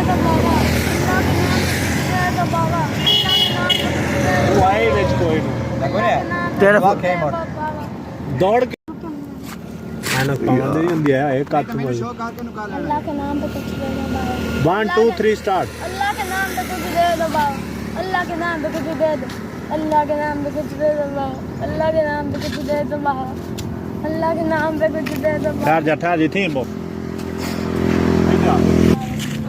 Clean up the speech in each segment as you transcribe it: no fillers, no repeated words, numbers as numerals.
दो बाबा अल्लाह के नाम पे दे दो बाबा अल्लाह के नाम पे दे दो वो आए विच कोई तेरा दौड़ के ਐਨਕ ਪਾਉਂਦੇ ਹੀ ਹੁੰਦੀ ਹੈ ਇੱਕ ਹੱਥ ਵਿੱਚ अल्लाह के नाम पे कुछ दे दो बाबा 1 2 3 स्टार्ट अल्लाह के नाम पे कुछ दे दो बाबा अल्लाह के नाम पे कुछ दे दो अल्लाह के नाम पे कुछ दे दो बाबा अल्लाह के नाम पे कुछ दे दो बाबा अल्लाह के नाम पे कुछ दे दो बाबा ठहर जा थी बो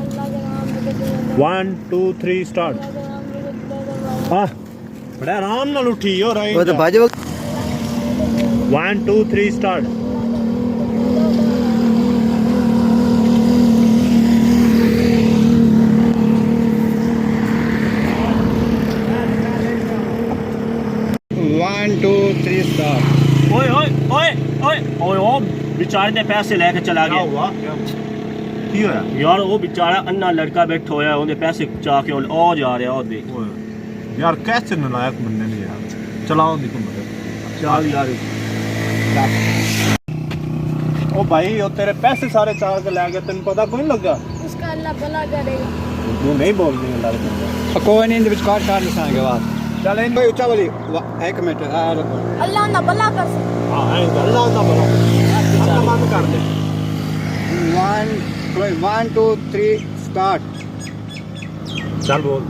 अल्लाह के नाम पे कुछ दे दो 1 2 3 स्टार्ट अल्लाह के नाम पे कुछ दे दो बाबा हां बड़ा आराम नाल उठी हो रही वो तो बाजे 1 2 3 स्टार्ट ओए ओए ओए ओए ओए ओ बेचारे ने पैसे लेके चला गया हुआ की होया यार वो बेचारा अन्ना लड़का बैठा होया ਉਹਦੇ ਪੈਸੇ ਚਾ ਕੇ ਉਹ ਜਾ ਰਿਹਾ ਉਹ ਦੇਖ यार कैसे नालायक बंदे ने यार चलाओ दी तुम ਚੱਲ ਯਾਰ ओ भाई ओ तेरे पैसे सारे चार के ले गए तेन पता कोई नहीं लगा उसका अल्लाह भला करेगा तू नहीं बोलनी लड़का कोई नहीं इंदे विच काट लिसांगे बात चल इन कोई ऊंचा वाली एक मिनट अल्लाह ना भला कर सके हां ऐ अल्लाह दा भला अच्छा बंद कर दे 1 2 3 स्टार्ट चल बोल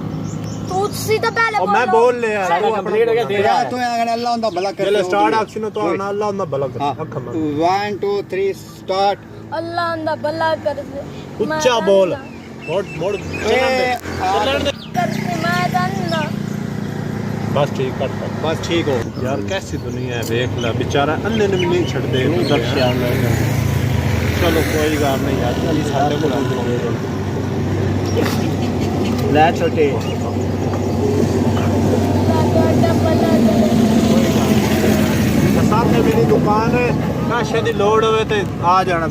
तू सीधा पहले ओ मैं बोल ले यार सारा कंप्लीट हो गया तेरा तो अल्लाह दा भला कर चल स्टार्ट अक्सी तो ना अल्लाह दा भला कर अख 1 2 3 स्टार्ट अल्लाह ना भला कर दे ऊंचा बोल मोड़ चलन दे कर दे मैं जानना बस ठीक कर बस ठीक हो यार कैसी दुनिया है देख ले बेचारा अन्ने ने भी नहीं छड़ दे चलो कोई गल नहीं यार अली साडे कोल ले छोटे सामने मेरी दुकान है काशे दी लोड होवे ते आ जाना